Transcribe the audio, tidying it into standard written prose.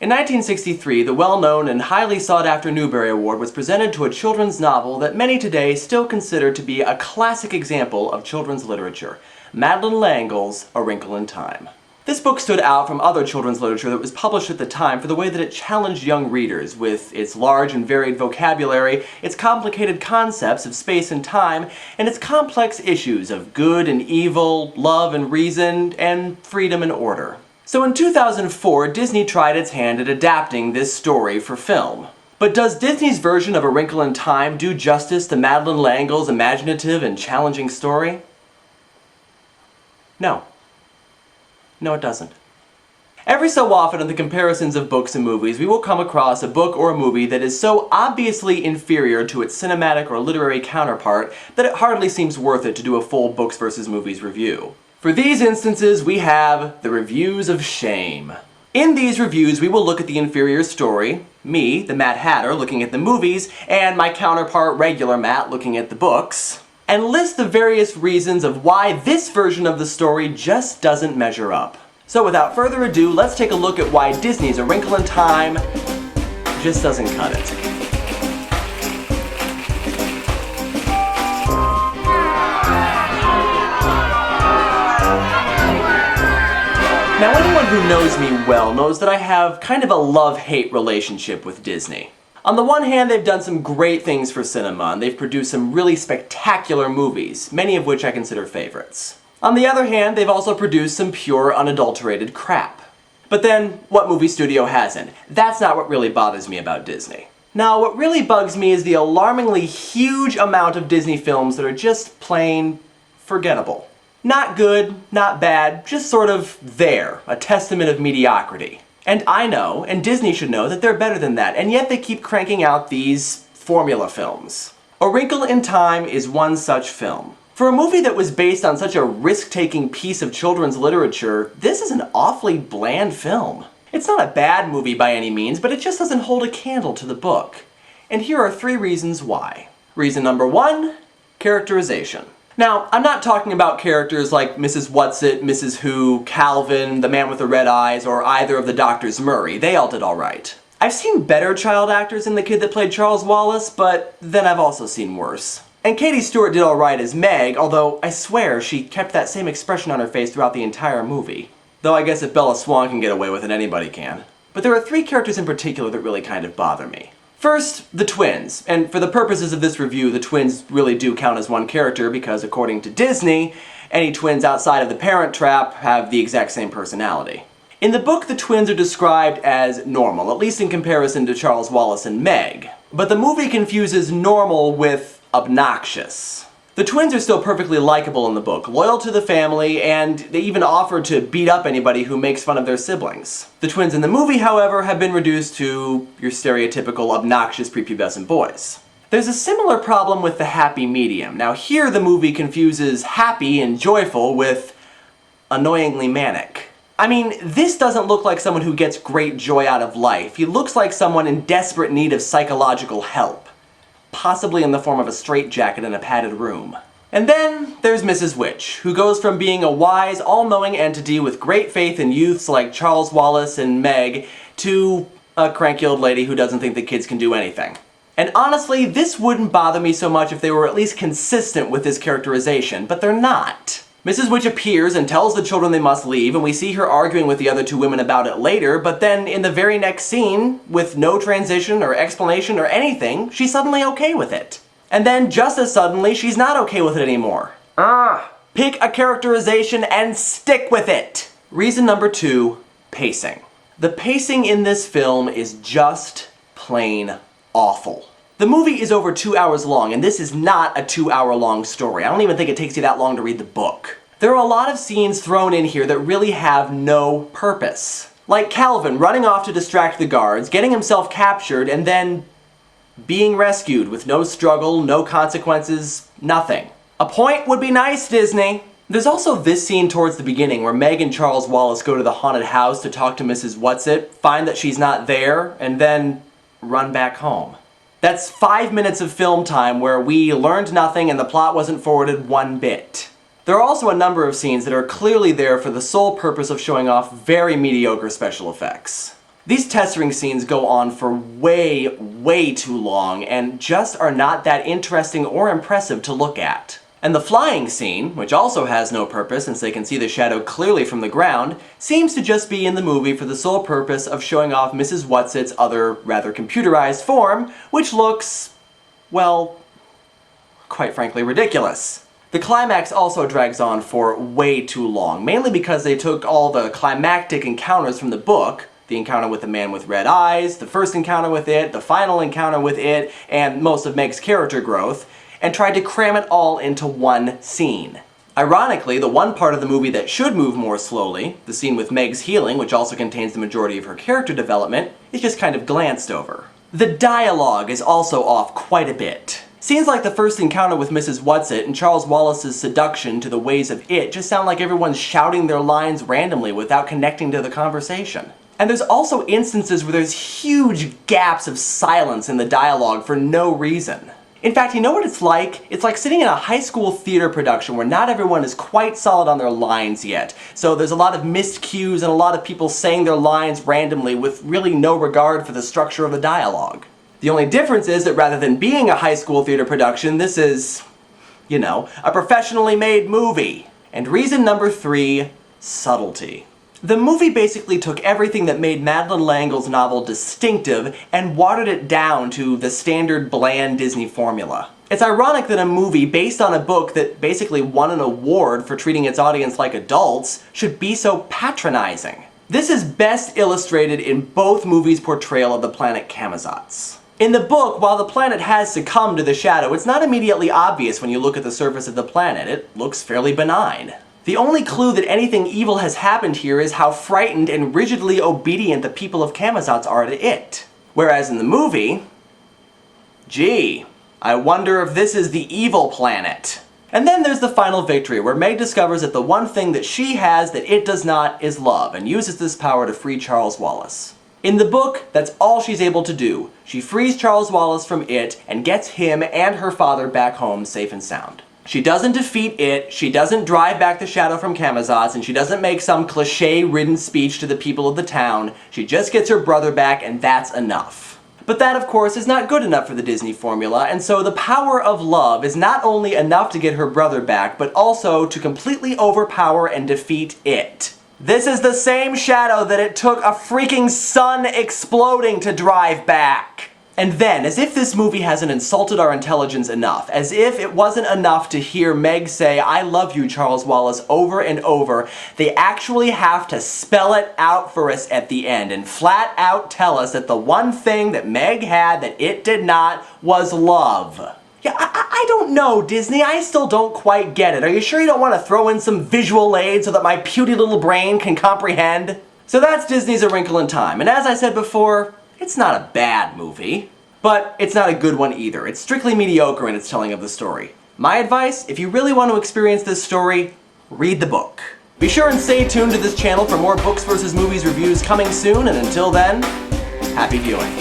In 1963, the well-known and highly sought-after Newbery Award was presented to a children's novel that many today still consider to be a classic example of children's literature, Madeleine L'Engle's A Wrinkle in Time. This book stood out from other children's literature that was published at the time for the way that it challenged young readers with its large and varied vocabulary, its complicated concepts of space and time, and its complex issues of good and evil, love and reason, and freedom and order. So in 2004, Disney tried its hand at adapting this story for film. But does Disney's version of A Wrinkle in Time do justice to Madeleine L'Engle's imaginative and challenging story? No. No, it doesn't. Every so often in the comparisons of books and movies, we will come across a book or a movie that is so obviously inferior to its cinematic or literary counterpart that it hardly seems worth it to do a full books versus movies review. For these instances, we have the reviews of shame. In these reviews, we will look at the inferior story, me, the Mad Hatter, looking at the movies, and my counterpart, regular Matt, looking at the books, and list the various reasons of why this version of the story just doesn't measure up. So without further ado, let's take a look at why Disney's A Wrinkle in Time just doesn't cut it. Now, anyone who knows me well knows that I have kind of a love-hate relationship with Disney. On the one hand, they've done some great things for cinema, and they've produced some really spectacular movies, many of which I consider favorites. On the other hand, they've also produced some pure, unadulterated crap. But then, what movie studio hasn't? That's not what really bothers me about Disney. Now, what really bugs me is the alarmingly huge amount of Disney films that are just plain forgettable. Not good, not bad, just sort of there, a testament of mediocrity. And I know, and Disney should know, that they're better than that, and yet they keep cranking out these formula films. A Wrinkle in Time is one such film. For a movie that was based on such a risk-taking piece of children's literature, this is an awfully bland film. It's not a bad movie by any means, but it just doesn't hold a candle to the book. And here are 3 reasons why. Reason number 1, characterization. Now, I'm not talking about characters like Mrs. Whatsit, Mrs. Who, Calvin, the man with the red eyes, or either of the Doctors Murray. They all did alright. I've seen better child actors than the kid that played Charles Wallace, but then I've also seen worse. And Katie Stewart did alright as Meg, although I swear she kept that same expression on her face throughout the entire movie. Though I guess if Bella Swan can get away with it, anybody can. But there are 3 characters in particular that really kind of bother me. First, the twins, and for the purposes of this review, the twins really do count as one character because, according to Disney, any twins outside of the Parent Trap have the exact same personality. In the book, the twins are described as normal, at least in comparison to Charles Wallace and Meg. But the movie confuses normal with obnoxious. The twins are still perfectly likable in the book, loyal to the family, and they even offer to beat up anybody who makes fun of their siblings. The twins in the movie, however, have been reduced to your stereotypical obnoxious prepubescent boys. There's a similar problem with the happy medium. Now here the movie confuses happy and joyful with annoyingly manic. I mean, this doesn't look like someone who gets great joy out of life. He looks like someone in desperate need of psychological help. Possibly in the form of a straitjacket in a padded room. And then there's Mrs. Witch, who goes from being a wise, all-knowing entity with great faith in youths like Charles Wallace and Meg to a cranky old lady who doesn't think that kids can do anything. And honestly, this wouldn't bother me so much if they were at least consistent with this characterization, but they're not. Mrs. Witch appears and tells the children they must leave, and we see her arguing with the other 2 women about it later, but then in the very next scene, with no transition or explanation or anything, she's suddenly okay with it. And then, just as suddenly, she's not okay with it anymore. Pick a characterization and stick with it! Reason number 2, pacing. The pacing in this film is just plain awful. The movie is over 2 hours long, and this is not a 2-hour-long story. I don't even think it takes you that long to read the book. There are a lot of scenes thrown in here that really have no purpose. Like Calvin running off to distract the guards, getting himself captured, and then being rescued with no struggle, no consequences, nothing. A point would be nice, Disney. There's also this scene towards the beginning where Meg and Charles Wallace go to the haunted house to talk to Mrs. Whatsit, find that she's not there, and then run back home. That's 5 minutes of film time where we learned nothing and the plot wasn't forwarded one bit. There are also a number of scenes that are clearly there for the sole purpose of showing off very mediocre special effects. These tessering scenes go on for way too long and just are not that interesting or impressive to look at. And the flying scene, which also has no purpose since they can see the shadow clearly from the ground, seems to just be in the movie for the sole purpose of showing off Mrs. Whatsit's other, rather computerized form, which looks, well, quite frankly ridiculous. The climax also drags on for way too long, mainly because they took all the climactic encounters from the book, the encounter with the man with red eyes, the first encounter with it, the final encounter with it, and most of Meg's character growth, and tried to cram it all into one scene. Ironically, the one part of the movie that should move more slowly, the scene with Meg's healing, which also contains the majority of her character development, is just kind of glanced over. The dialogue is also off quite a bit. Scenes like the first encounter with Mrs. Whatsit and Charles Wallace's seduction to the ways of it just sound like everyone's shouting their lines randomly without connecting to the conversation. And there's also instances where there's huge gaps of silence in the dialogue for no reason. In fact, you know what it's like? It's like sitting in a high school theater production where not everyone is quite solid on their lines yet. So there's a lot of missed cues and a lot of people saying their lines randomly with really no regard for the structure of the dialogue. The only difference is that rather than being a high school theater production, this is, you know, a professionally made movie. And reason number 3, subtlety. The movie basically took everything that made Madeleine L'Engle's novel distinctive and watered it down to the standard bland Disney formula. It's ironic that a movie based on a book that basically won an award for treating its audience like adults should be so patronizing. This is best illustrated in both movies' portrayal of the planet Camazotz. In the book, while the planet has succumbed to the shadow, it's not immediately obvious when you look at the surface of the planet. It looks fairly benign. The only clue that anything evil has happened here is how frightened and rigidly obedient the people of Camazotz are to it. Whereas in the movie, gee, I wonder if this is the evil planet. And then there's the final victory, where Meg discovers that the one thing that she has that it does not is love, and uses this power to free Charles Wallace. In the book, that's all she's able to do. She frees Charles Wallace from it, and gets him and her father back home safe and sound. She doesn't defeat it, she doesn't drive back the shadow from Camazotz, and she doesn't make some cliché-ridden speech to the people of the town. She just gets her brother back, and that's enough. But that, of course, is not good enough for the Disney formula, and so the power of love is not only enough to get her brother back, but also to completely overpower and defeat it. This is the same shadow that it took a freaking sun exploding to drive back. And then, as if this movie hasn't insulted our intelligence enough, as if it wasn't enough to hear Meg say, "I love you, Charles Wallace," over and over, they actually have to spell it out for us at the end and flat out tell us that the one thing that Meg had that it did not was love. Yeah, I don't know, Disney. I still don't quite get it. Are you sure you don't want to throw in some visual aid so that my puny little brain can comprehend? So that's Disney's A Wrinkle in Time, and as I said before, it's not a bad movie, but it's not a good one either. It's strictly mediocre in its telling of the story. My advice, if you really want to experience this story, read the book. Be sure and stay tuned to this channel for more books versus movies reviews coming soon, and until then, happy viewing.